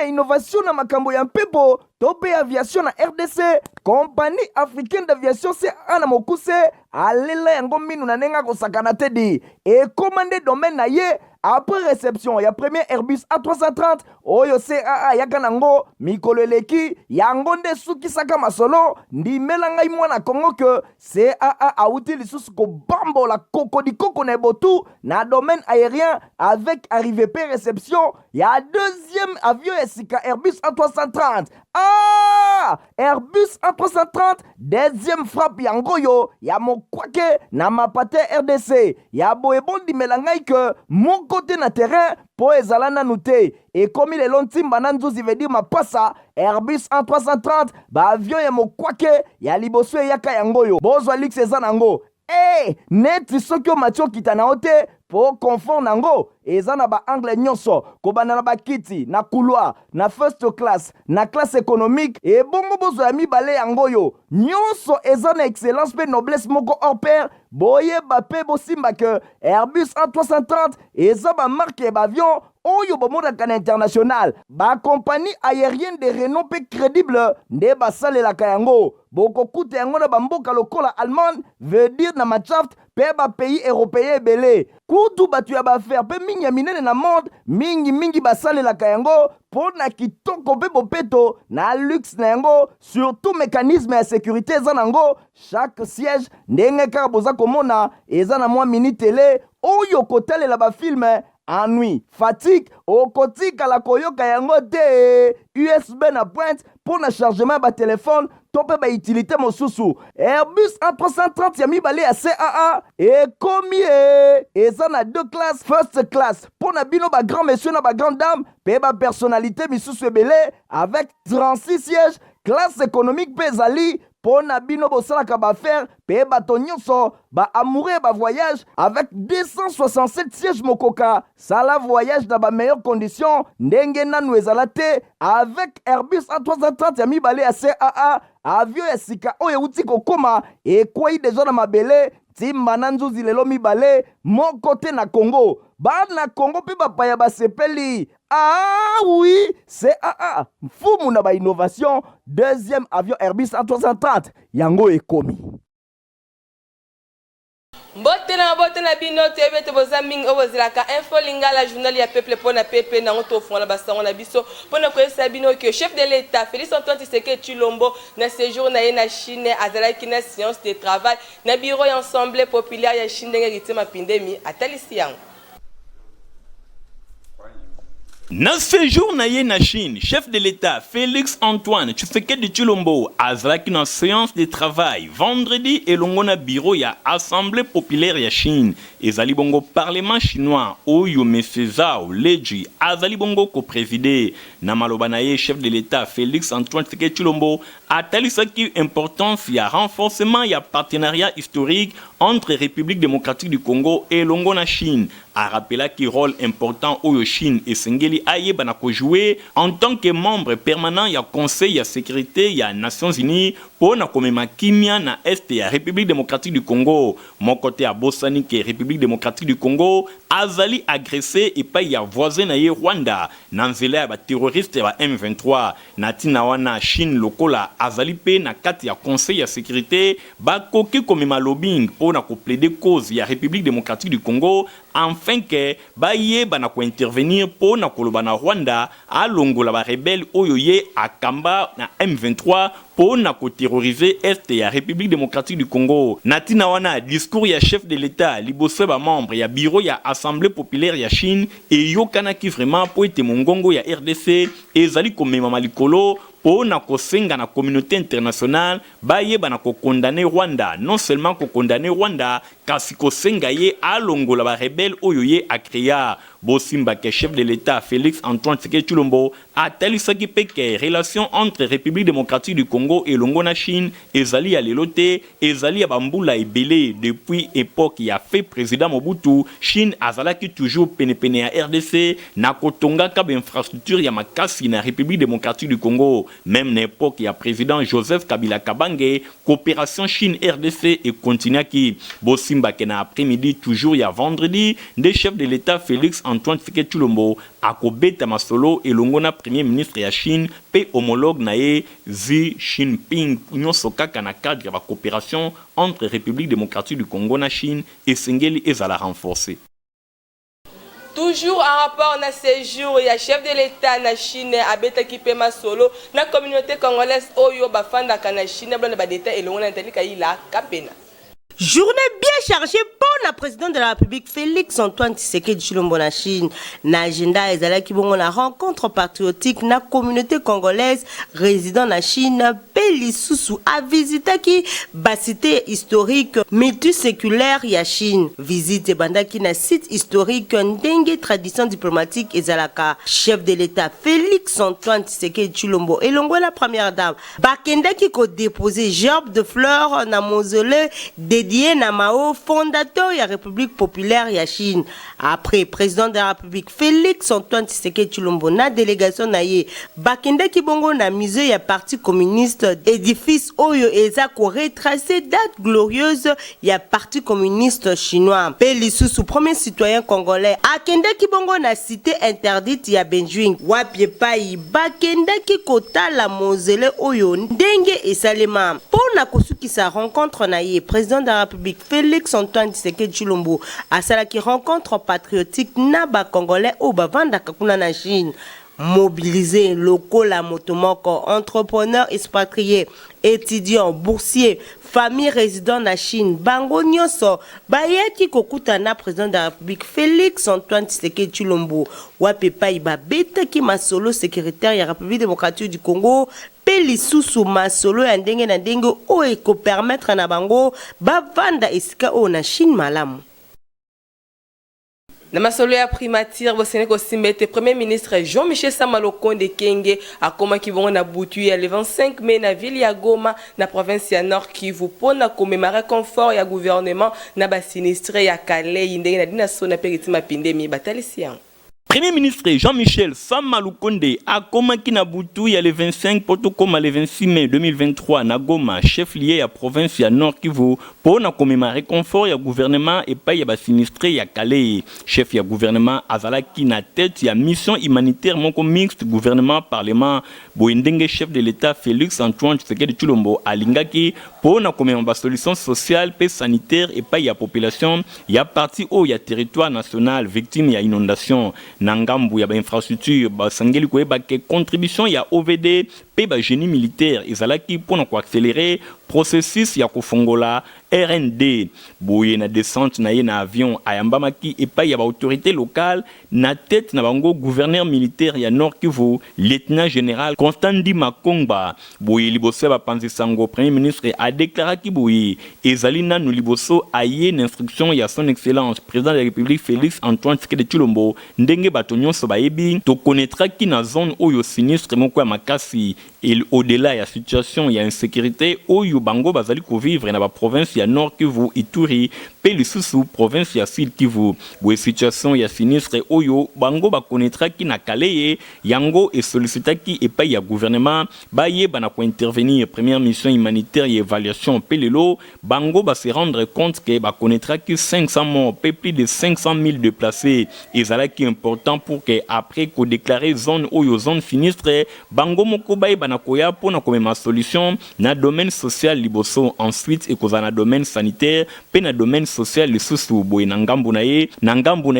Innovation na makambo ya mpepo tope aviation na RDC. Compagnie africaine d'aviation CAA na mokuse alela yango minu na nenga kosakana tedi et commandé domaine na ye. Après réception, il y a premier Airbus A330, oyo CAA yaka nango, mikolo eleki, yango nde suki saka masolo, ndi melangai mwana Kongo que CAA a outil lisusu ko bambo la koko na botu, na domaine aérien, avec arrivée P réception, il y a deuxième avion esika Airbus A330. Ah! Airbus A330, deuxième frappe yango yo, ya mokwake na mapate RDC, ya boebon di melangai que mon côté na terrain po ezalana nute et comme les lontimba nanzuzi veut dire mapasa Airbus A330 ba avion ya mokwake ya liboso yaka yango yo bozwa lix ezanango net soki o matio kitana ote po confort nango ezana ba anglais nyonso kobana na bakiti na couloir na first class na classe économique et bongo bozwa mibale yango yo nyonso ezana excellence pe noblesse moko hors pair boye bape bosimba que Airbus A330 ezaba marque ba avion oyo bomodaka na international ba compagnie aérienne de renom pe crédible nde basalelaka yango bokokuta yango na bamboka lokola allemande veut dire na machaft pe ba pays européen ebele kutu batu ya bafaire pe mingi ya minene na monde mingi basalelaka yango po na kitoko pe bopeto na luxe na yango surtout mécanisme ya sécurité eza nango chaque siège ndenge kaka boza komona eza na mwa mini télé oyo kotalela bafilme ennui, fatigue, okotika la koyoka yango te USB na pointe pour na chargement ba téléphone tope ba utilité mosusu Airbus A330 ya mibale ya CAA et combien eza na deux classes first class pour na bino ba grand monsieur na ba grande dame pe ba personnalité misusu ebele avec 36 sièges classe économique pe ezali pona bino bosalaka bafaire pe bato nyonso ba amoureux ba voyage avec 267 sièges mokoka sala voyage dans ba meilleures conditions ndenge nanu ezala te avec Airbus A330 ya mibale ya CAA avion ya sika oyo uti kokoma ekwei deja na mabele timba na nzuzi lelo mibale moko te na Congo bana Congo pe bapaya basepeli. Ah oui, CAA mfumu na ba innovation deuxième avion Airbus A330 yango ekomi. Bote na bino tebe te bozaming obozilaka info lingala journal ya peuple pona pepe na ngoto fona basango na biso pona koyesa bino que chef de l'état Félix Antoine Tshisekedi Tshilombo na séjour na ye na Chine azalaki na séance de travail na bureau ya assemblée populaire ya Chine ndenge kitima pandémie atalisi yango. Na séjour na ye na Chine, chef de l'État Félix Antoine Tshisekedi Tshilombo azalaki na séance de travail vendredi elongo na bureau ya Assemblée populaire ya Chine. Ezali bongo parlement chinois oyo Monsieur Zhao Leji azali bongo ko-présider. Na maloba na ye chef de l'État Félix Antoine Tshisekedi Tshilombo atalisaki importance ya renforcement ya partenariat historique entre République démocratique du Congo et elongo na Chine. A rappelé qui rôle important au Chine et Sengeli Aye banako jouer en tant que membre permanent ya Conseil ya sécurité ya Nations Unies pour na komema kimia na Est ya République démocratique du Congo. Mon côté à Bossani que République démocratique du Congo azali agressé et pas ya voisin na ye Rwanda nanzela ba terroriste ba M23 natina wana Chine lokola azali pe na kati ya Conseil ya sécurité ba koki komema lobbying pour na ko plaider cause ya République démocratique du Congo afin que baye banako intervenir pour na koloba na Rwanda alongola ba rebelle oyoye akamba na M23 pour na ko terroriser Est ya République démocratique du Congo. Natina wana discours ya chef de l'État liboso ba membre ya bureau ya Assemblée populaire ya Chine et yokana ki vraiment pour ete mongongo ya RDC ezali komema malikolo pour na kosenga na communauté internationale baye bana ko condamner Rwanda non seulement ko condamner Rwanda kasi kosenga ye alongola ba rebelle oyoye akrea bosimba ke chef de l'État Félix Antoine Tshisekedi Tshilombo atalisaki peke relation entre République démocratique du Congo et longo na Chine ezali ya lelote ezali ya bambula ebele depuis époque ya fait président Mobutu Chine azalaki toujours penepene ya RDC na kotonga ka infrastructure ya makasi na République démocratique du Congo. Même l'époque, il y a président Joseph Kabila Kabange, coopération Chine-RDC et continue qui, Bosimba Kena après-midi, toujours il y a vendredi, des chefs de l'État Félix Antoine Tshisekedi Tshilombo akobeta masolo elongo na premier ministre ya Chine pe homologue na ye Xi Jinping nyonso kaka na cadre ya ba coopération entre République démocratique du Congo na Chine esengeli ezala renforcée. Toujours en rapport na séjour, il y a chef de l'État na Chine abeta ki pe masolo na communauté congolaise oyo bafanda kana Chine blonde ba d'État elongo na tali kaila kapena. Journée bien chargée pour la présidente de la République Félix Antoine Tshisekedi Tshilombo na Chine. Na agenda ezalaki bongo na rencontre patriotique na communauté congolaise résident na Chine Pelisusu a visitaki ba cité historique multiséculaire ya Chine. Visite bandaki na site historique ndenge tradition diplomatique ezalaka. Chef de l'État Félix Antoine Tshisekedi Tshilombo elongo la première dame bakendaki ko déposer gerbe de fleurs na mausolée dédié na Mao, fondateur de la République populaire ya Chine. Après, président de la République Félix Antoine Tshisekedi Tshilombo na délégation na ye, bakende ki bongo na musée ya parti communiste, édifice oyo eza ko retracer date glorieuse ya parti communiste chinois. Pelisusu premier citoyen congolais, akende ki bongo na cité interdite ya Benjuing. Wapie pai bakende ki kota la mausolée oyo ndenge esalema. Pona kosuki sa rencontre na ye, président de la République Félix Antoine Tshisekedi Tshilombo asala qui rencontre patriotique na ba congolais au bavanda kakuna na Chine. Mobilisé locaux la motomoko, entrepreneurs expatriés, étudiants, boursiers, familles résidant na Chine, bango nyonso, bayaki kokuta na président de la République Félix Antoine Tshisekedi Tshilombo, wapepa iba beta ki masolo secrétaire ya République démocratique du Congo, Pelisusu masolo ya ndenge na ndenge o eko permettre na bango bavanda esika o na Chine malamu. Na masolo ya primature bosene ko simbete premier ministre Jean-Michel Samalokonde Kenge akoma kibongo na butu ya le 25 mai na ville ya Goma na province ya Nord Kivu pona commémorer confort ya gouvernement na ba sinistre ya Kale ndenge na dina sona pekiti mapindemi batalisian. Premier ministre Jean-Michel Samalukonde a komaki na butu ya le 25 poto koma le 26 mai 2023 na Goma, chef lié ya province ya Nord Kivu, pour na commémorer confort ya gouvernement et pas ya ba sinistre ya Kale. Chef ya gouvernement azalaki na tête ya mission humanitaire moko mixte gouvernement parlement boendenge chef de l'État Félix Antoine Tshisekedi Tshilombo alingaki pour na commémorer ba solution sociale et sanitaire et pas ya population ya parti o ya territoire national victime ya inondation. Nangambu ya ba infrastructure ba sangeli koyeba ke contribution ya OVD pe ba génie militaire ezalaki pona ko accélérer processus ya kofongola RND boye na descente na ye na avion ayambamaki epai ya ba autorité locale na tête na bango gouverneur militaire ya Nord Kivu lieutenant général Constandi Makongba boye liboso ba panzisango premier ministre a déclaré ki boye ezali nanu liboso aye na instruction ya son excellence président de la République Félix Antoine Tshisekedi Tshilombo ndenge bato nyonso bayebi to connaîtra ki na zone oyo sinistre moko ya makasi et au-delà ya situation ya insécurité oyo bango bazali ko vivre na ba province ya Nord Kivu Ituri pe lisusu province ya Sud Kivu boye situation ya sinistre oyo bango ba connaîtra ki na Kaleye yango et sollicitaki epai ya gouvernement baye bana ko intervenir première mission humanitaire et évaluation pe lelo bango ba se rendre compte que ba connaîtra ki 500 morts pe plus de 500 000 déplacés ezalaki important pour que après ko déclarer zone oyo zone sinistre bango moko baye bana koya pona komema solution na domaine social liboso ensuite et kozana domaine sanitaire pe na domaine social lisusu boye na ngambu na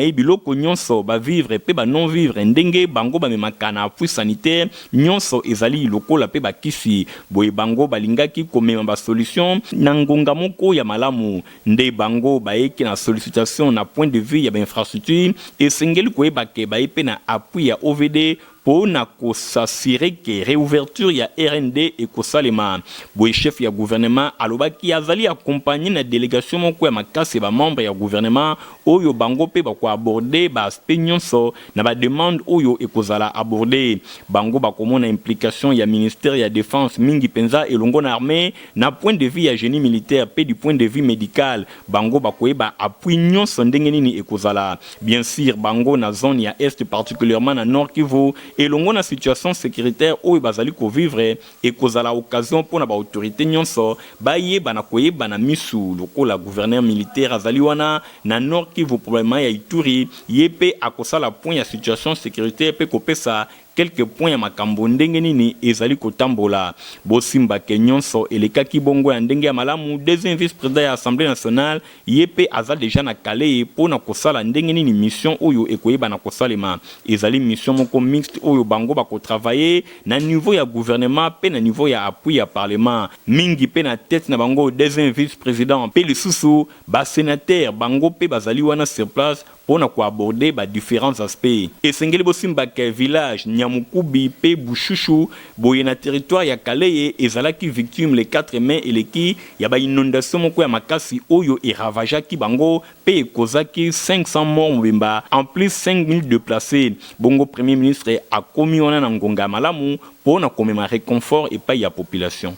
ye biloko nyonso ba vivre pe ba non vivre ndenge bango ba memaka na appui sanitaire nyonso ezali lokola pe ba kisi boye bango balingaki komema ba solution na ngonga moko ya malamu nde bango baeki na sollicitation na point de vue ya ba infrastructure et sengeli koyeba ke baye pe na appui ya OVD pour s'assurer que réouverture ya RND et kosalema boye chef ya gouvernement alobaki azali accompagner na délégation moko ya makasi ba membre ya gouvernement oyo bango pe ba ko aborder ba aspect nyonso na ba demande oyo ekozala aborder bango ba komona implication ya ministère ya défense mingi penza elongo na armée na point de vue ya génie militaire pe du point de vue médical bango ba koyeba appui nyonso ndenge nini ekozala bien sûr bango na zone ya est particulièrement na Nord Kivu elongo na situation sécuritaire oyo bazali kovivre ekozala occasion mpona baautorité nyonso bayeba na koyeba na misu lokola gouverneur militaire azali wana na Nord Kivu probablement ya Ituri ye mpe akosala point ya situation sécuritaire mpe kopesa quelques points ya makambo ndenge nini ezali kotambola bosimba ke nyonso elekaki bongo ya ndenge ya malamu deuxième vice-président ya Assemblée nationale ye mpe aza deja na kale mpona kosala ndenge nini mission oyo ekoyeba na kosalema ezali mission moko mixte oyo bango bakotravaye na niveau ya gouvernement mpe na niveau ya appui ya parlement mingi mpe na tête na bango deuxième vice-président mpe lisusu basénateur bango mpe bazali wana sur place mpona koaborder différents aspects esengeli bosimba ke village Nyamukubi pe Bushushu boye na territoire ya Kaleye ezalaki victime le 4 mai eleki ya ba inondation moko ya makasi oyo eravajaki bango pe ekozaki 500 morts mobimba en plus 5000 déplacés bongo premier ministre akomi wana na ngonga malamu mpona komema réconfort epai ya population.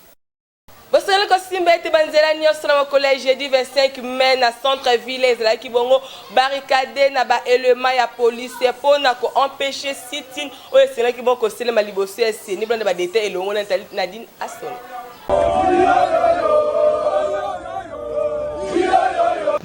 Bosala ko simba ete banzela nyonso na collège jeudi 25 mai na centre ville ezalaki bongo barricade na ba élément ya police pona ko empêcher sit-in oyo esenaki bongo koselema liboso ya seni blanda ba détail elongo na Nadine Asson.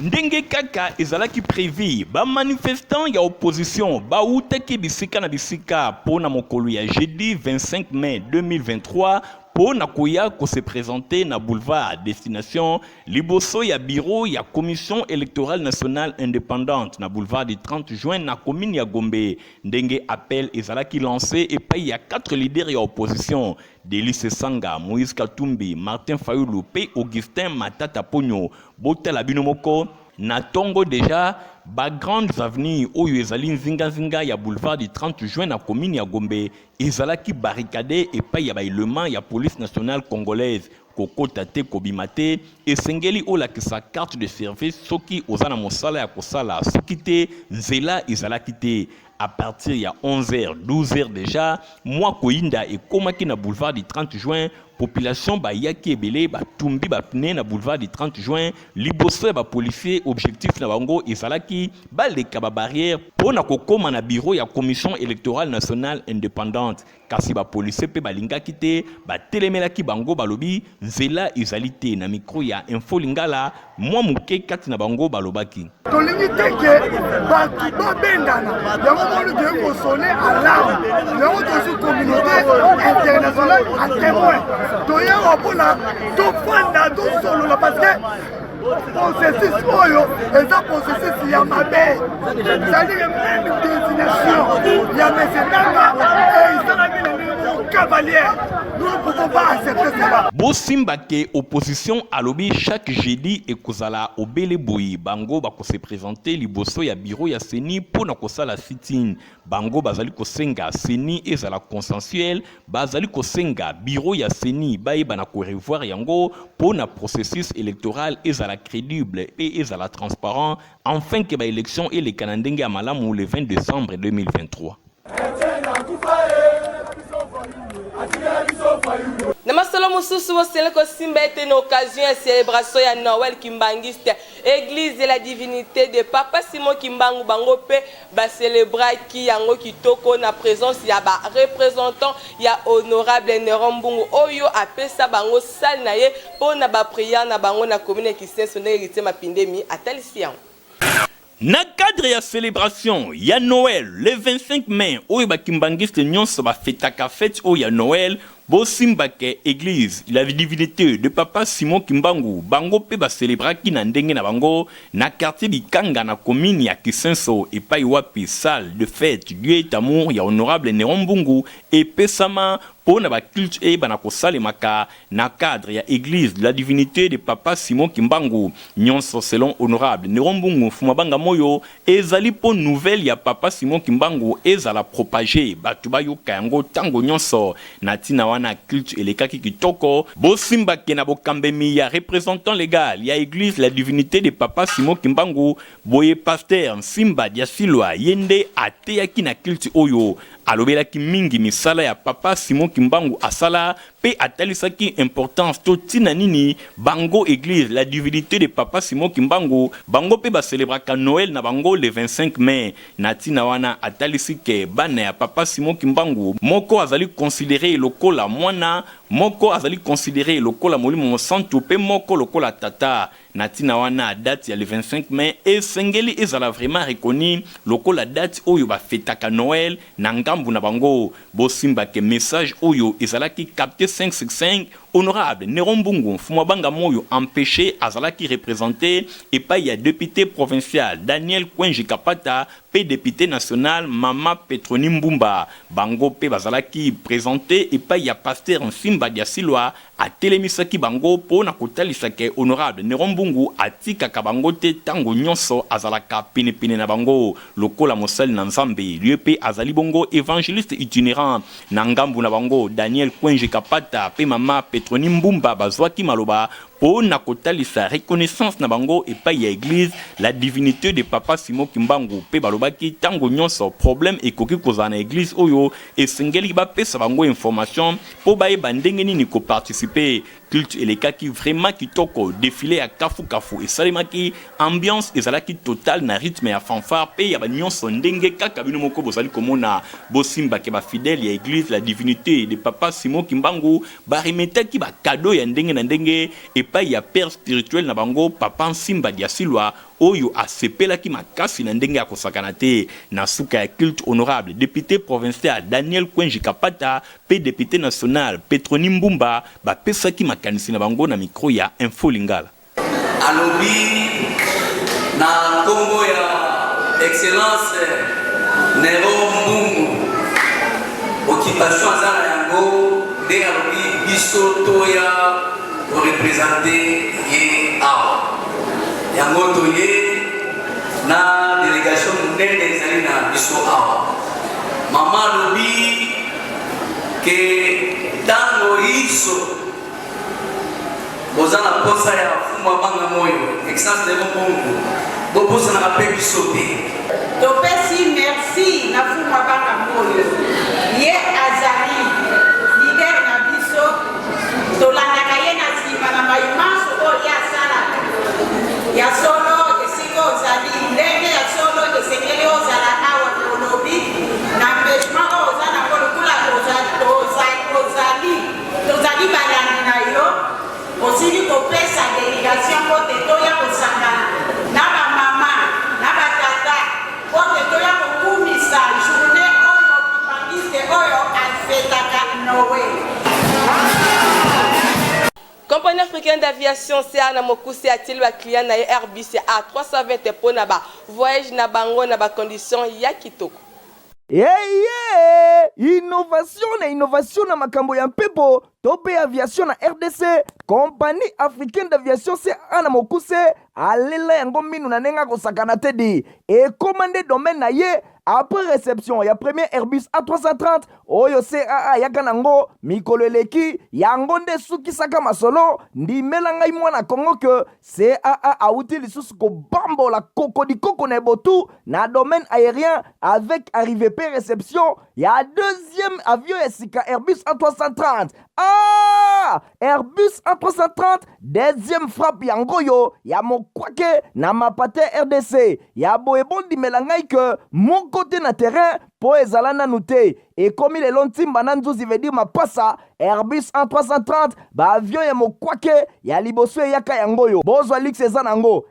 Ndenge kaka ezalaki prévu ba manifestant ya opposition ba utaki bisika na bisika pona mokolo ya jeudi 25 mai 2023 pour nakoya ko se présenter na boulevard destination liboso ya bureau ya commission électorale nationale indépendante na boulevard du 30 juin na commune ya Gombe ndenge appel ezalaki lancé et pa ya 4 leaders ya opposition Délice Sanga, Moïse Katumbi, Martin Fayulu pe Augustin Matata Pogno botela binomoko na tongo déjà ba grandes avenues oyo ezali nzinga ya boulevard du 30 juin na commune ya Gombe ezalaki barricade et pa ya ba élément ya police nationale congolaise kokota te kobimate esengeli olakisa carte de service soki ozana mosala ya kosala soki te nzela ezalaki te à partir ya 11h 12h déjà moi koinda et komaki na boulevard du 30 juin population ba yaki ebele ba tumbi ba pne na boulevard du 30 juin liboso ba policier objectif na bango ezalaki ba leka ba barrière pona kokoma na bureau ya commission électorale nationale indépendante kasi ba policier pe balingaki te ba telemelaki bango balobi nzela ezalité na micro ya info lingala moi muke kati na bango balobaki tolingi teke batu babendana yango moni de kosone alarme yango tozu communauté internationale à témoin toye opona tofanda tosolola parce que processus oyo eza processus ya mabe c'est-à-dire même destination ya mesenanga et isalami na cavalière. Nous ne pouvons pas accepter cela. Bosimba ke opposition alobi chaque jeudi et kozala obele boyi bango bako se présenter liboso ya bureau ya Seni pona kosala sit-in bango bazali kosenga Seni ezala consensuel bazali kosenga bureau ya Seni baye bana ko revoir yango pona processus électoral ezala crédible et ezala transparent afin que ba élection et les Canadiens à malamu le 20 décembre 2023. Na masolo mususu bosele ko simba ete na occasion ya célébration ya Noël Kimbangiste église de la divinité de Papa Simon Kimbangu bango pe ba célébrer ki yango kitoko na présence ya ba représentant ya honorable Nerombungu oyo apesa bango sal na ye pona ba prière na bango na commune Kisenso ndenge ma pandémie atalisian. Na cadre ya célébration ya Noël le 25 mai oyo ba Kimbangiste nyonso ba fetaka fête oyo ya Noël bosimba ke église la divinité de Papa Simon Kimbangu bango pe ba célébraki na ndenge na bango na quartier Bikanga na commune ya Kisenso et pa wapi salle de fête lieu d'amour ya honorable Nerombungu et pesama pona ba culte e bana kosalemaka na cadre ya église de la divinité de Papa Simon Kimbangu nyonso selon honorable Nerombungu fumabanga moyo ezali po nouvelle ya Papa Simon Kimbangu ezala propager batu bayoka yango tango nyonso na tina wana culte elekaki kitoko bosimba ke na bokambemi ya représentant légal ya église la divinité de Papa Simon Kimbangu boye pasteur Simba Diasilwa yende ateyaki na culte oyo alobelaki mingi misala ya papa Simon Kimbangu asala pe atalisaki importance to tina nini bango église la divinité de papa Simon Kimbangu bango pe ba célébraka Noël na bango le 25 mai na tina wana atalisi ke bana ya papa Simon Kimbangu moko azali considéré lokola mwana moko azali considéré lokola molimo santu pe moko lokola tata na tina wana date ya le 25 mai et sengeli ezala vraiment reconnu lokola date oyo ba fetaka Noël na ngambu na bango bosimba ke message oyo ezalaki capté 565 honorable Nerombungu Fumabanga Moyo empêché azalaki représenté et pas il y a député provincial Daniel Kwenji Kapata pe député national Mama Petroni Mbumba bango pe bazalaki présenté et pas il y a pasteur Nsimba Diasilwa a telemisaki bango po na kotalisake honorable Nerombungu atika kabango te tango nyonso azalaka pine na bango lokola mosali na Nzambe lui pe azali bongo évangéliste itinérant na ngambu na bango Daniel Kwenji Kapata pe Mama Petroni Mbumba bazwaki maloba po na kotalisa reconnaissance na bango et pas ya église la divinité de papa Simon Kimbangu pe balobaki tango nyonso problème ekoki kozala na église oyo esengeli bapesa bango information po bayeba ndenge nini ko participer culte elekaki vraiment kitoko défilé ya kafu esalemaki ambiance ezalaki total na rythme ya fanfare pe ya banyonso ndenge kaka bino moko bozali komona bosimba ke ba fidèle ya église la divinité de papa Simon Kimbangu baremetaki ba cadeau ya ndenge na ndenge et pas ya père spirituel na bango papa Nsimba Diasilwa oyo asepelaki makasi na ndenge ya kosakana te na suka ya culte honorable député provincial Daniel Kwenji Kapata pe député national Petroni Mbumba bapesaki makanisi na bango na micro ya Info Lingala alobi na Congo ya excellence Nerombungu occupation azala yango de alobi biso toya représenter ye awa yango toye na délégation monene ezali na biso awa mama alobi ke tango iso boza na posa ya Fumwa Banga Moyo excellence de Mbungu boposanaka mpe biso te topesi merci na Fumwa Banga Moyo ye azali lider na biso tolandaka ye na nsima na bayimanso oyo ye asalaka ya solo esika ozali ndenge ya solo esengeli ozala awa olobi na empêchement oyo oza nango lokula tozali balandi na yo osili kopesa délégation po te toya kosangana na bamama na batata po te toya kokumisa journée oyo bangiste oyo afetaka Noël. Compagnie africaine d'aviation CA na mokusi atili ba client na Airbus A320 po na ba voyage na bango na ba condition ya kitoko. Innovation na makambo ya mpepo tope aviation na RDC compagnie africaine d'aviation CA na mokuse alela yango minu na nenga kosakana te di et commandé domaine na ye après réception ya premier Airbus A330 oyo CAA yaka nango mikolo eleki yango nde sukisaka masolo ndimela ngai mwana Kongo ke CAA auti lisusu kobambola kokodikoko na ebotu na domaine aérien avec arrivée pe réception ya deuxième avion ya sika Airbus A330 Airbus A330 deuxième frappe yango yo ya mokwake na mapate RDC ya boebondi melangai ke mon côté na terrain po ezala nanu te ekomi lelo ntimba na nzuzi veut dire mapasa Airbus A330 ba avion ya mokwake ya liboso eyaka yango yo bozwa lux eza nango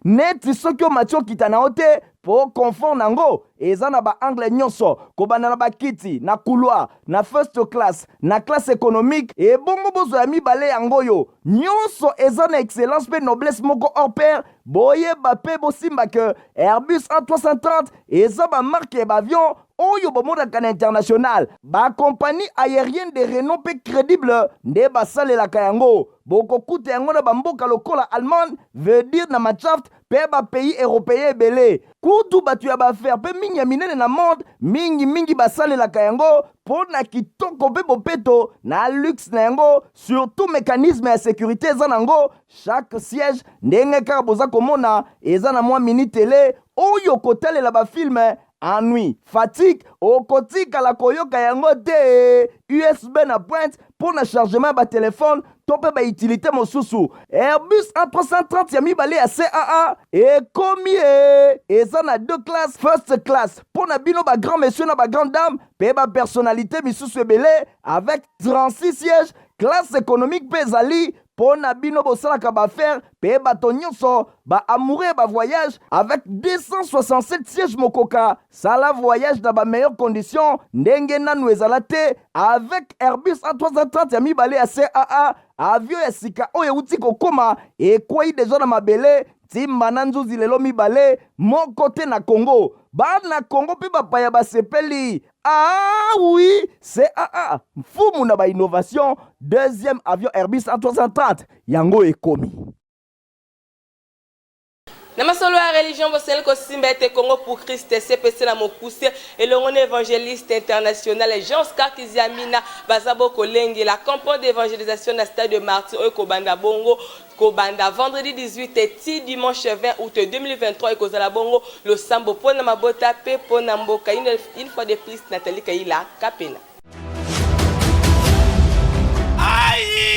neti soki omati okita na yo te po confort nango eza na ba angle nyonso kobanda na bakiti na couloir na first class na classe économique et bongo bozwa ya mibale yango yo nyonso eza na excellence pe noblesse moko hors pair boyeba pe bosimba ke Airbus A330 eza ba marque ya avion oyo bomonaka na international ba compagnie aérienne de renom pe crédible nde basalelaka yango bokokuta yango na bamboka lokola Allemagne veut dire na Machaft pe ba pays européen ebele kutu batu ya baaffaire pe mingi ya minene na monde mingi basalelaka yango po na kitoko pe bopeto na luxe na yango surtout mécanisme ya sécurité eza nango chaque siège ndenge kaka boza komona eza na mwa mini télé oyo kotalela bafilme ennui, fatigue, okotikala koyoka yango te. USB na pointe pour le chargement ba téléphone, tope ba utilité mosusu. Airbus A330 ya mibale ya CAA ekomi eza na 2 classes, first class pour na bino ba grand monsieur na ba grande dame, pe ba personnalité misusu ebele avec 36 sièges, classe économique pe ezali pour na bino bosalaka ba faire pe bato nyonso ba amoureux ba voyage avec 267 sièges mokoka. Sala voyage dans ba meilleures conditions ndenge nanu ezala te avec Airbus A330 ya mibale ya CAA. Avion ya sika oyo euti kokoma ekwei deja na mabele timba na nzuzi lelo mibale moko te na Congo. Bana Congo pe bapaya basepeli. Ah oui, CAA mfumu na ba innovation. Deuxième avion Airbus A330 yango ekomi. Na masolo ya religion bosel ko simba ete Congo pour Christ CPC na mokuse elongo évangéliste international Jean-Oscar Kiziamina bazabo kolenge la campagne d'évangélisation na stade de Martyr Kobanda Bongo Kobanda vendredi 18 et dimanche 20 août 2023 et kozala bongo le sambo pona mabota pe pona mboka une fois de plus Nathalie Kaila Kapena. Aïe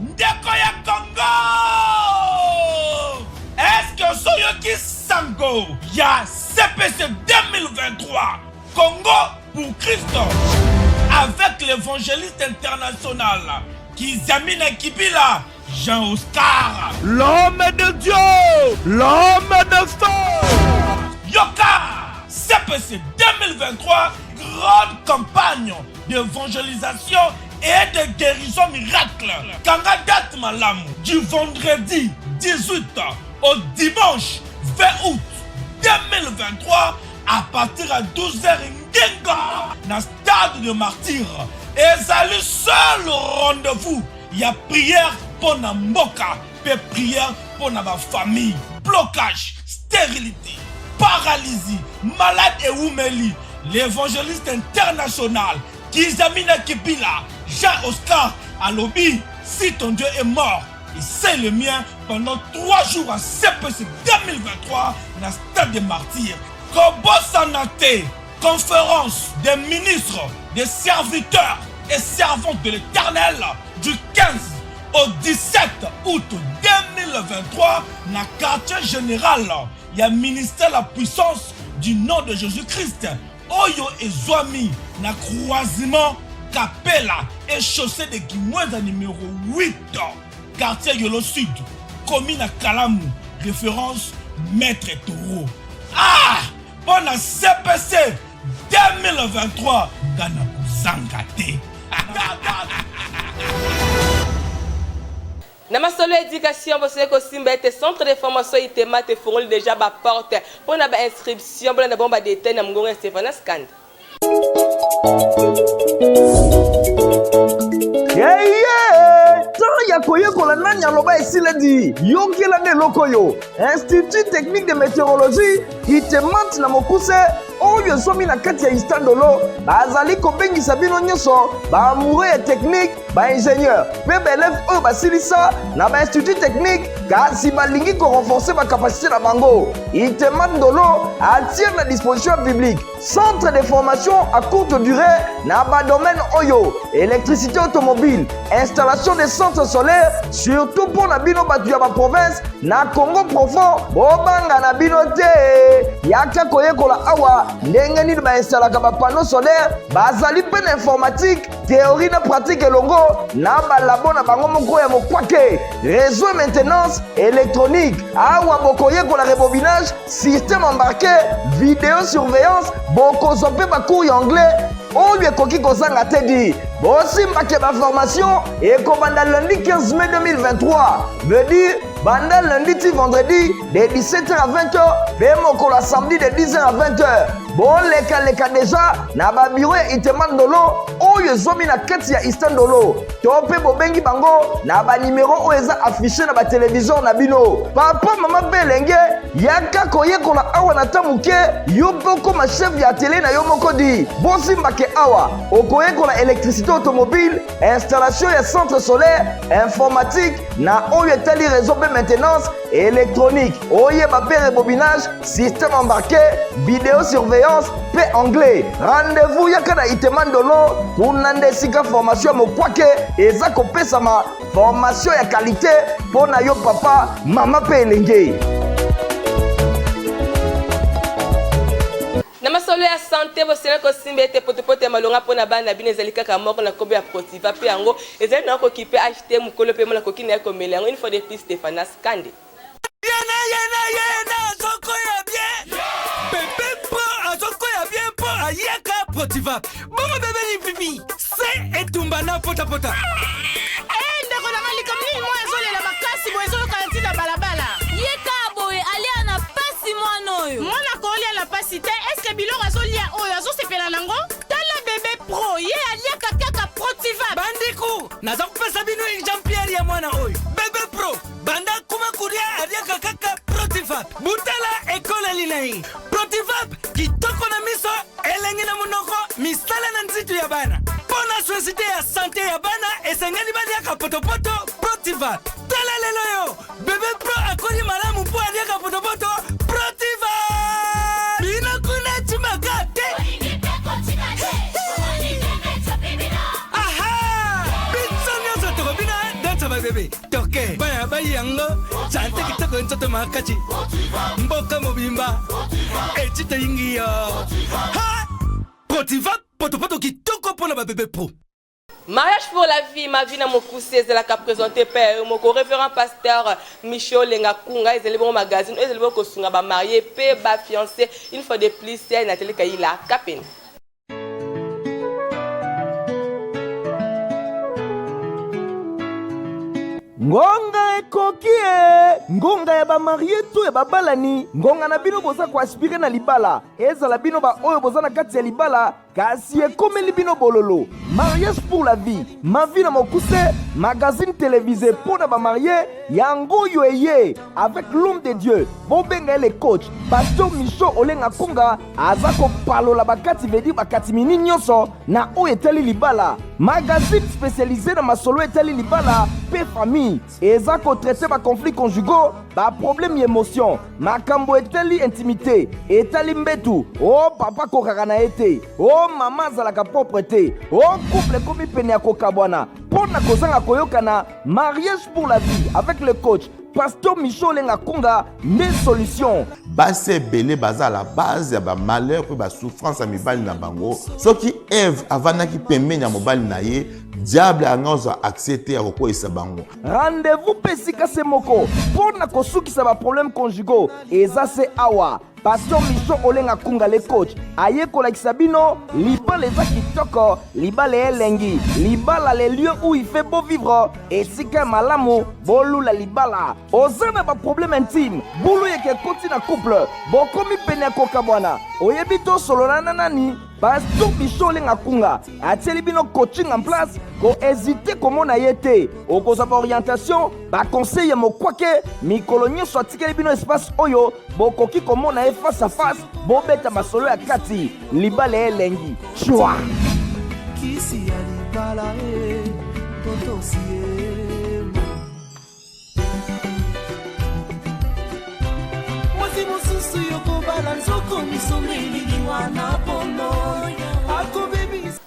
ndeko ya Congo. Est-ce que Soyoki Sango ya CPC 2023 Congo pour Christ avec l'évangéliste international Kiziamina Kibila Jean-Oscar, l'homme de Dieu, l'homme de feu. Yoka CPC 2023 grande campagne d'évangélisation et de guérison miracle. Kanga date malamu du vendredi 18 au dimanche 20 août 2023 à partir à 12h Ngenga dans stade de Martyr. Et c'est le seul rendez-vous. Il y a prière pour la mboka, et prière pour la famille. Blocage, stérilité, paralysie, malade et oumeli. L'évangéliste international Kiziamina Kibila Jean-Oscar à lobby. Si ton Dieu est mort, et c'est le mien pendant 3 jours à CPC 2023 dans le stade des Martyrs. Kobo Sanate, conférence des ministres, des serviteurs et servantes de l'Éternel du 15 au 17 août 2023 dans le quartier général. Il y a ministère la puissance du nom de Jésus-Christ. Oyo et Zoami na croisement Capella et chaussée de Guimoueza numéro 8. Quartier Yolo Sud, commune à Kalamou, référence Maître Taureau. Ah! Bon à CPC 2023, Gana Zangate. Na masolo éducation bosé ko simba ete centre de formation itema te fourni déjà ba porte pour na ba inscription pour na bomba détail na Mgongo Stéphane Skand. Ya koyekola nani aloba esiledi yokela nde eloko yo. Institut technique de météorologie itemati na mokuse oyo ezomi na kati ya istandolo bazali kobengisa bino nyonso baamoureux ya technique baingénieur mpe baeleve oyo basilisa na bainstitut technique kasi balingi korenforce bakapasité na bango. Itemati ndolo attire na disposition publique centre de formation à courte durée na badomaine oyo électricité automobile, installation de centres solaires, surtout pour na bino batu ya ba province na Congo profond bobanga na bino te yaka koyekola awa ndenge nini ba installaka ba panneau solaire bazali pe na informatique théorie na pratique elongo na ba labo na bango moko ya mokwake réseau et maintenance électronique awa bokoyekola rebobinage système embarqué vidéosurveillance bokozwa pe ba cours anglais oyo ekoki kozanga te di bosimbake baformation ekobanda lundi 15 mai 2023 veut dire banda lundi ti vendredi de 17h à 20h pe mokolo samedi de 10h à 20h boleka deja na babiro ya itema ndolo oyo ezomi na kati ya istandolo to mpe bobengi bango na banimero oyo eza affiché na batelevizor na bino. Papa mama mpe elenge yaka koyekola awa na ta moke yo mpe okoma chef ya atelier na yo moko di bosimbake awa okoyekola électricité automobile, installation ya centre solaire, informatique na oyo etali réseau mpe maintenance électronique oyeba pe rebobinage système embarqué vidéosurveillance pe anglais. Rendez-vous yaka na itemandolo kuna nde esika formation ya mokwake eza kopesama formation ya qualité mpo na yo papa mama pe elenge. Na masolo ya santé bosena ko simba ete potopoto malonga pona bana bina ezali kaka moko na kombe ya Protiva pe yango ezali na ko kipe acheter mukolo pe mona kokina ya komela yango une fois de plus Stéphanas Kande. Yena zoko ya bien bébé pro azoko ya bien po ayeka Protiva bongo bébé ni pipi c'est etumba na pota ndeko na malika mini mo ezolela makasi bo ezoyoka ntina balabala yeka boye alia na pasi mwana oyo mwana kolia la pasi te eske biloko azolia oyo azosepela nango tala bébé pro ye aliaka kaka Protiva bandiku naza kupesa bino Jean-Pierre ya mwana oyo bébé pro banda kuma kuria aliaka kaka Protiva butala ekole linai Protiva kitoko na miso elengi na munoko misala na nzitu ya bana pona société ya santé ya bana esengeli baliaka potopoto Protiva tala lelo yo bébé pro akoli malamu po aliaka potopoto Protiva bina kuna chimagate aha bitsonya zoto bina dansa ba bébé toke baya bayango chante kitoko nzoto makachi mboka mobimba echite ingiyo ha Protiva potopoto kitoko pona ba bébé pro. Mariage pour la vie, ma vie na mokusi ezalaka présenté par moko révérend pasteur Michel Lengakunga ezali bon magazine ezali bon kosunga ba marié pe ba fiancé une fois de plus c'est Nathalie Kaila Kapeni. Ngonga ekoki ngonga ya ba marié to ya babalani ngonga na bino boza ko aspirer na libala ezala bino ba oyo boza na kati ya libala kasi ekomeli bino bololo. Mariage pour la vie, ma vie na mokuse magazine télévisé pour na ba marié yango yoye avec l'homme de Dieu bobenga le coach pasteur Micho Olenga Kunga azako palola bakati vedi bakati mini nyonso na oyo etali libala. Magazine spécialisé dans masolo etali libala pe famille ezako traiter ba conflits conjugaux ba problème émotion makambo etali intimité etali mbetu oh papa kokaka na ete oh mama zalaka propreté oh couple komi pene ya kokabwana pona kozanga koyokana. Mariage pour la vie avec le coach pasteur Micho Olenga Kunga des solutions. Base belé baza à la base ya ba malheur pe ba souffrance a mibali na bango soki Eve avanaki pembe ya mobali na ye diable angoza accepter ya ko esa bango. Rendez-vous pesika semoko pona kosukisa ba problème conjugaux eza se awa pasteur Micho Olenga Kunga le coach aye kolakisa bino libala eza kitoko libala elengi libala les lieux où il fait beau vivre esika malamu bolula libala ozana ba problème intime bulu yeke koti na couple bokomi pene ya kokabwana oyebi to sololana nani pasteur Micho Olenga Kunga atieli bino coaching en place ko hésiter komona ye te okozwa ba orientation ba conseil ya mokwake mikolo nyonso atikeli bino espace oyo bokoki komona ye face à face bobeta masolo ya kati libala elengi chwa kisi ya libala totosi mwasi mosusu yokobala nzoko misomeli wana pono akobebisa.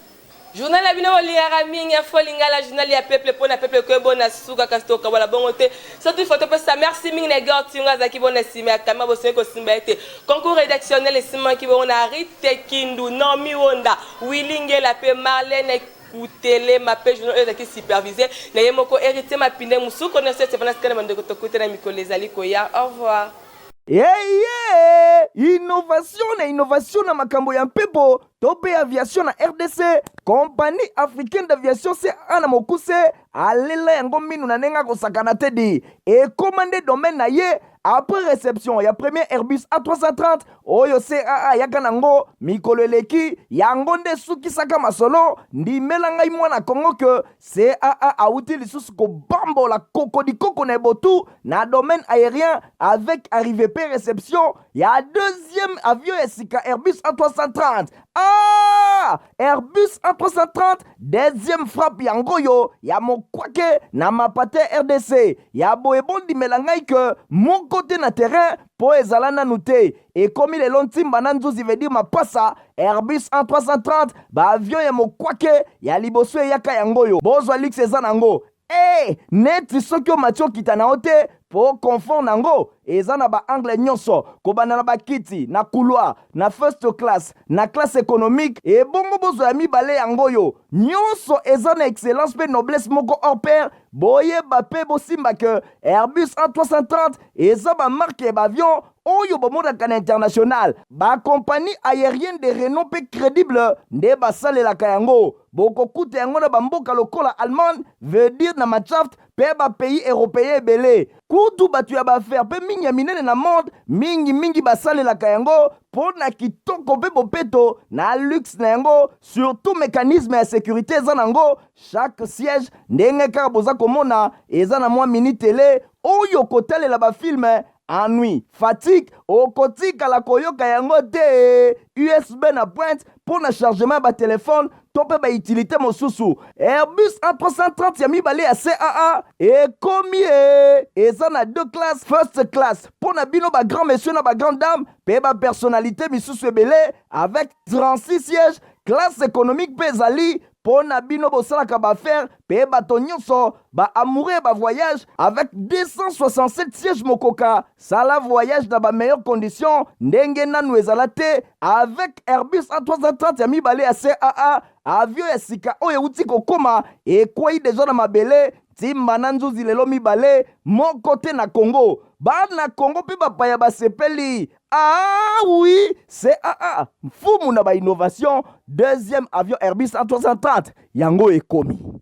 Journal ya bino olingaka mingi ya folingala journal ya peuple pona peuple ko bona suka kastoka wala bongote surtout photo pesa merci mingi na gartinga za kibona sima kama boseko ko simba ete concours rédactionnel sima kibona Rite Kindu Nomi Wonda Willinge la pe Marlène Koutele ma pe journal qui supervisé na yemoko hérité ma pinde musu connaisseur Stéphanas Kane mandeko to kutena mikole zali ko ya au revoir. Innovation na makambo ya mpepo tope aviation na RDC compagnie africaine d'aviation c'est ana mokuse alela yango minu na nenga kosakana tedi et commandé domaine na ye après réception ya premier Airbus A330 oyo CAA yaka nango mikolo eleki yango nde sukisaka masolo ndimela ngai mwana Kongo que CAA auti lisusu ko bambola kokodi koko na botu na domaine aérien avec arrivée pe réception ya deuxième avion esika Airbus A330 Airbus A330 deuxième frappe yango yo ya mokwake na mapate RDC ya boyebondi melangai que mon côté na terrain po ezala nanu te ekomi lelo ntimba na nzuzi veut dire mapasa Airbus A330 baavion ya mokwake ya liboso eyaka yango yo bozwa lux eza nango neti soki omati okita na yo te po confort nango eza na baangle nyonso kobanda na bakiti na couloir na first class na classe économique ebongo bozwa ya mibale yango yo nyonso eza na excellence mpe noblesse moko hors pair boyeba mpe bosimba ke Airbus A330 eza bamarke ya baavion oyo bomonaka na international bakompagnie aérienne de renom mpe crédible nde basalelaka yango bokokuta yango na bamboka lokola Allemagne veut dire na Machaft mpe bapays européen ebele kutu bato ya baaffaire mpe mingi ya minene na monde mingi basalelaka yango mpo na kitoko mpe bopeto na luxe na yango surtout mécanisme ya sécurité eza nango chaque siège ndenge kaka boza komona eza na mwa mini tele oyo kotalela bafilme ennui fatigue okotikala koyoka yango te USB na pointe pour na chargement ya batelefone to mpe bautilité mosusu Airbus A330 ya mibale ya CAA ekomi eza na 2 classes first class mpo na bino bagrand monsieur na bagrand dame mpe bapersonnalité misusu ebele avec 36 sièges classe économique mpe ezali mpo na bino bosalaka baaffaire mpe bato nyonso baamoureux ya bavoyage avec 267 sièges mokoka sala voyage na bameilleure condition ndenge nanu ezala te avec Airbus A330 ya mibale ya CAA avion ya sika oyo euti kokoma ekwei deja na mabele ntimba na nzuzi lelo mibale moko te na Congo bana Congo mpe bapaya basepeli oui CAA mfumu na bainnovation deuxième avion Airbus A330 yango ekomi